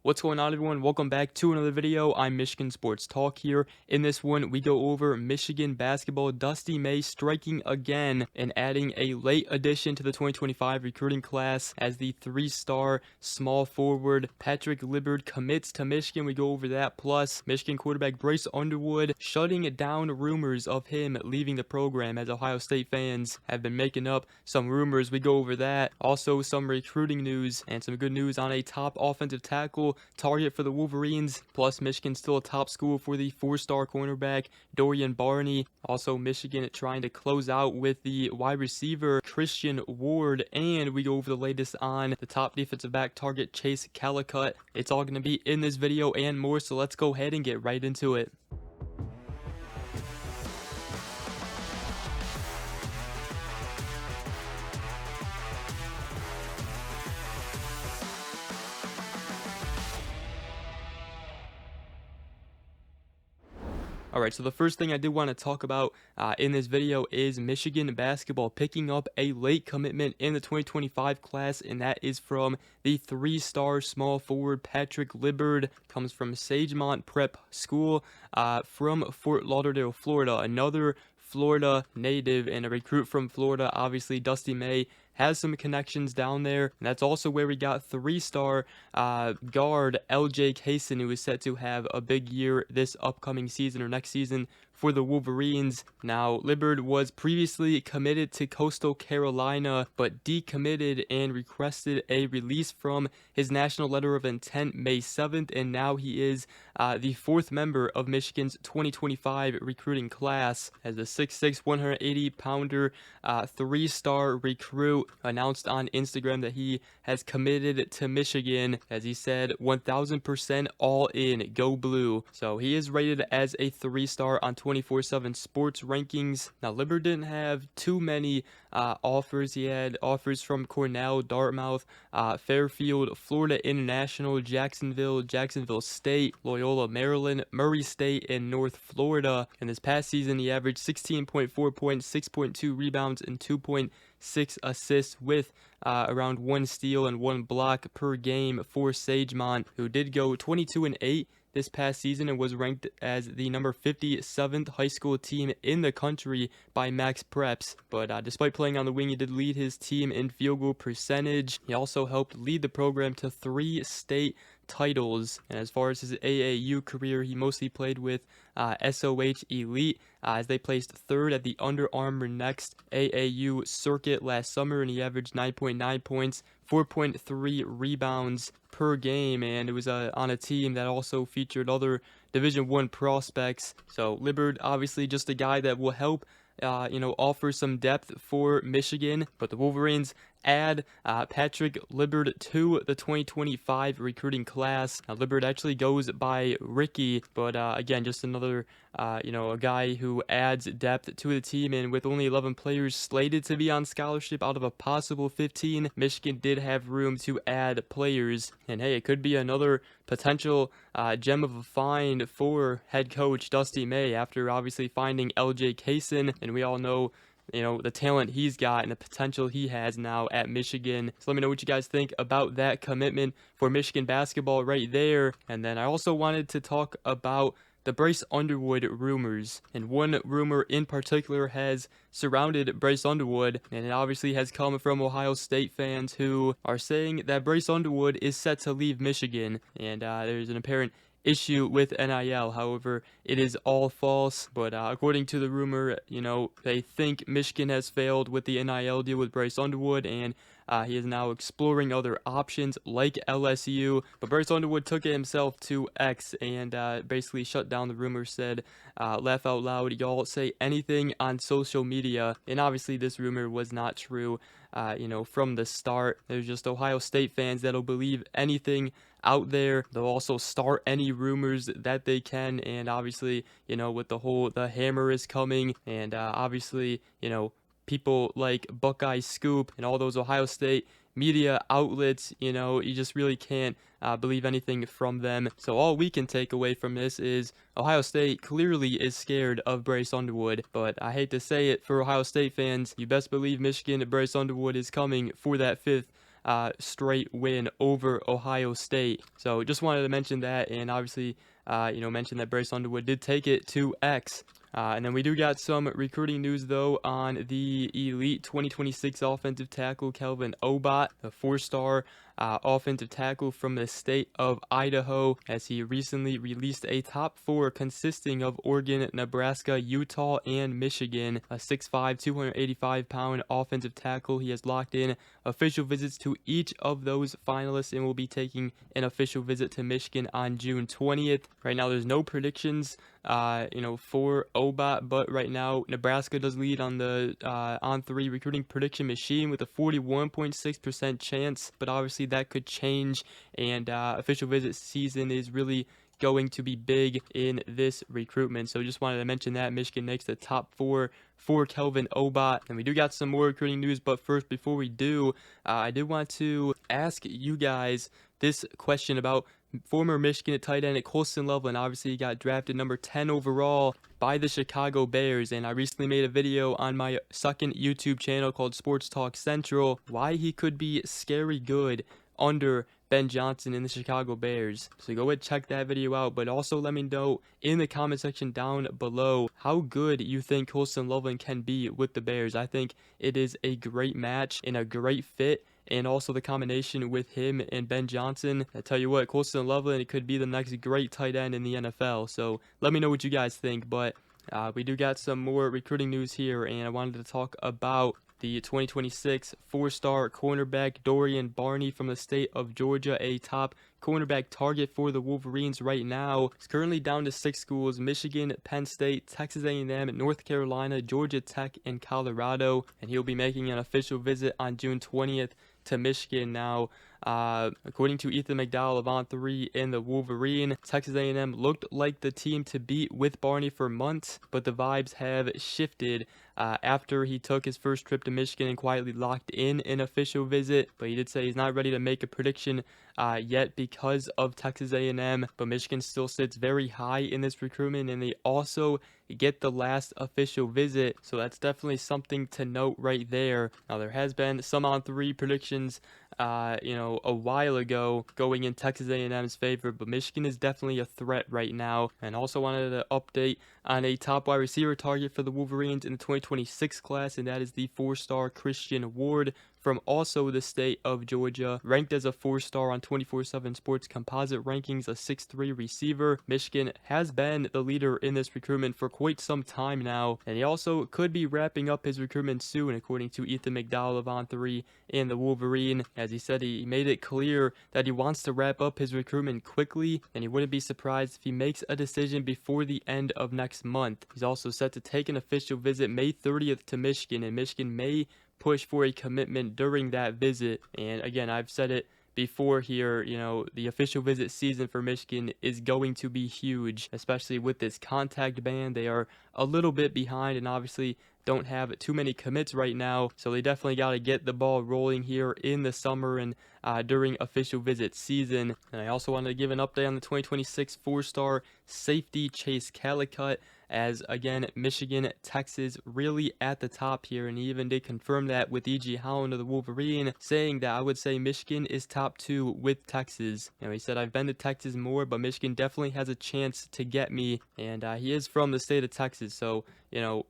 What's going on, everyone? Welcome back to another video. I'm Michigan Sports Talk here. In this one, we go over Michigan basketball. Dusty May striking again and adding a late addition to the 2025 recruiting class as the three-star small forward Patrick Liburd commits to Michigan. We go over that. Plus, Michigan quarterback Bryce Underwood shutting down rumors of him leaving the program, as Ohio State fans have been making up some rumors. We go over that. Also, some recruiting news and some good news on a top offensive tackle target for the Wolverines. Plus, Michigan still a top school for the four-star cornerback Dorian Barney. Also, Michigan trying to close out with the wide receiver Christian Ward. And we go over the latest on the top defensive back target Chase Calicut. It's all going to be in this video and more, so let's go ahead and get right into it. Alright, so the first thing I do want to talk about in this video is Michigan basketball picking up a late commitment in the 2025 class, and that is from the three-star small forward Patrick Liburd. Comes from Sagemont Prep School from Fort Lauderdale, Florida. Another Florida native and a recruit from Florida. Obviously, Dusty May has some connections down there, and that's also where we got three-star guard LJ Kaysen, who is set to have a big year this upcoming season or next season for the Wolverines. Now, Liburd was previously committed to Coastal Carolina, but decommitted and requested a release from his national letter of intent May 7th, and now he is the fourth member of Michigan's 2025 recruiting class, as the 6'6", 180-pounder three-star recruit announced on Instagram that he has committed to Michigan, as he said 1000% all in, go blue. So he is rated as a three-star on 24/7 Sports rankings. Now, Liburd didn't have too many offers. He had offers from Cornell, Dartmouth, Fairfield, Florida International, Jacksonville State, Loyola Maryland, Murray State, and North Florida. And this past season, he averaged 16.4 points, 6.2 rebounds, and 2.6 assists with around 1 steal and 1 block per game for Sagemont, who did go 22-8 this past season and was ranked as the number 57th high school team in the country by Max Preps. But despite playing on the wing, he did lead his team in field goal percentage. He also helped lead the program to 3 state titles. And as far as his AAU career, he mostly played with SOH Elite, as they placed third at the Under Armour Next AAU circuit last summer, and he averaged 9.9 points, 4.3 rebounds per game, and it was on a team that also featured other Division I prospects. So Liburd, obviously just a guy that will help offer some depth for Michigan. But the Wolverines add Patrick Liburd to the 2025 recruiting class. Now, Liburd actually goes by Ricky, but again, just another a guy who adds depth to the team. And with only 11 players slated to be on scholarship out of a possible 15, Michigan did have room to add players. And hey, it could be another potential gem of a find for head coach Dusty May, after obviously finding LJ Kaysen, and we all know the talent he's got and the potential he has now at Michigan. So let me know what you guys think about that commitment for Michigan basketball right there. And then I also wanted to talk about the Bryce Underwood rumors, and one rumor in particular has surrounded Bryce Underwood, and it obviously has come from Ohio State fans who are saying that Bryce Underwood is set to leave Michigan, and there's an apparent issue with NIL. However, it is all false, but according to the rumor, they think Michigan has failed with the NIL deal with Bryce Underwood, and he is now exploring other options like LSU. But Bryce Underwood took it himself to X and basically shut down the rumor, said, laugh out loud, y'all say anything on social media. And obviously this rumor was not true, from the start. There's just Ohio State fans that'll believe anything out there. They'll also start any rumors that they can, and obviously, with the hammer is coming, and obviously, people like Buckeye Scoop and all those Ohio State media outlets, you just really can't believe anything from them. So all we can take away from this is Ohio State clearly is scared of Bryce Underwood. But I hate to say it for Ohio State fans, you best believe Michigan Bryce Underwood is coming for that 5th straight win over Ohio State. So just wanted to mention that, and obviously, mention that Bryce Underwood did take it to X. And then we do got some recruiting news, though, on the elite 2026 offensive tackle Kelvin Obot, a 4-star offensive tackle from the state of Idaho, as he recently released a top 4 consisting of Oregon, Nebraska, Utah, and Michigan. A 6'5", 285-pound offensive tackle. He has locked in official visits to each of those finalists and will be taking an official visit to Michigan on June 20th. Right now, there's no predictions for Obot, but right now Nebraska does lead on the On3 recruiting prediction machine with a 41.6% chance, but obviously that could change, and official visit season is really going to be big in this recruitment. So just wanted to mention that Michigan makes the top 4 for Kelvin Obot. And we do got some more recruiting news, but first, before we do, I did want to ask you guys this question about former Michigan tight end Colston Loveland. Obviously, he got drafted number 10 overall by the Chicago Bears, and I recently made a video on my second YouTube channel called Sports Talk Central why he could be scary good under Ben Johnson in the Chicago Bears. So go ahead and check that video out, but also let me know in the comment section down below how good you think Colston Loveland can be with the Bears. I think it is a great match and a great fit, and also the combination with him and Ben Johnson. I tell you what, Colston Loveland could be the next great tight end in the NFL. So let me know what you guys think. But we do got some more recruiting news here, and I wanted to talk about the 2026 4-star cornerback Dorian Barney from the state of Georgia, a top cornerback target for the Wolverines right now. He's currently down to 6 schools: Michigan, Penn State, Texas A&M, North Carolina, Georgia Tech, and Colorado. And he'll be making an official visit on June 20th to Michigan. Now, according to Ethan McDowell of On3 and the Wolverine, Texas A&M looked like the team to beat with Barney for months, but the vibes have shifted after he took his first trip to Michigan and quietly locked in an official visit. But he did say he's not ready to make a prediction yet because of Texas A&M, but Michigan still sits very high in this recruitment, and they also get the last official visit, so that's definitely something to note right there. Now, there has been some On3 predictions a while ago going in Texas A&M's favor, but Michigan is definitely a threat right now. And also wanted to update on a top wide receiver target for the Wolverines in the 2026 class, and that is the 4-star Christian Ward from also the state of Georgia, ranked as a 4-star on 24/7 Sports composite rankings, a 6'3" receiver. Michigan has been the leader in this recruitment for quite some time now, and he also could be wrapping up his recruitment soon, according to Ethan McDowell of On3 and the Wolverine. As he said, he made it clear that he wants to wrap up his recruitment quickly, and he wouldn't be surprised if he makes a decision before the end of next month. He's also set to take an official visit May 30th to Michigan, and Michigan may push for a commitment during that visit. And again, I've said it before here, the official visit season for Michigan is going to be huge, especially with this contact ban. They are a little bit behind and obviously don't have too many commits right now, so they definitely got to get the ball rolling here in the summer and during official visit season. And I also wanted to give an update on the 2026 4-star safety Chase Calicut, as again, Michigan, Texas really at the top here, and he even did confirm that with E.G. Holland of the Wolverine, saying that I would say Michigan is top 2 with Texas. He said, I've been to Texas more, but Michigan definitely has a chance to get me, and he is from the state of Texas, so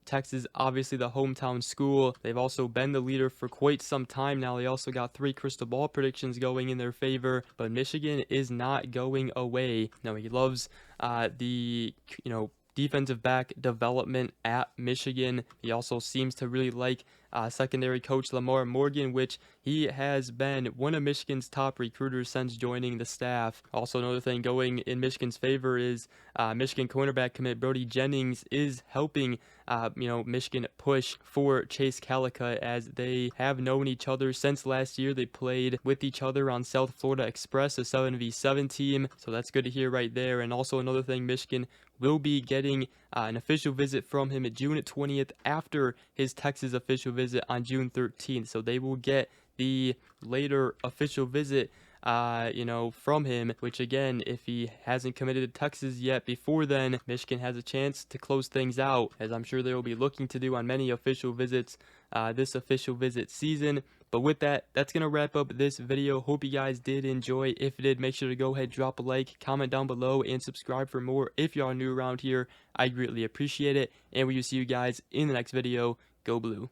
Texas, obviously the hometown school. They've also been the leader for quite some time now. They also got 3 crystal ball predictions going in their favor, but Michigan is not going away. Now, he loves the defensive back development at Michigan. He also seems to really like secondary coach Lamar Morgan, which he has been one of Michigan's top recruiters since joining the staff. Also, another thing going in Michigan's favor is Michigan cornerback commit Brody Jennings is helping Michigan push for Chase Calicut, as they have known each other since last year. They played with each other on South Florida Express, a 7v7 team, so that's good to hear right there. And also another thing, Michigan will be getting an official visit from him at June 20th after his Texas official visit on June 13th. So they will get the later official visit from him, which again, if he hasn't committed to Texas yet before then, Michigan has a chance to close things out, as I'm sure they will be looking to do on many official visits this official visit season. But with that, that's going to wrap up this video. Hope you guys did enjoy. If you did, make sure to go ahead, drop a like, comment down below, and subscribe for more. If you are new around here, I greatly appreciate it. And we will see you guys in the next video. Go Blue.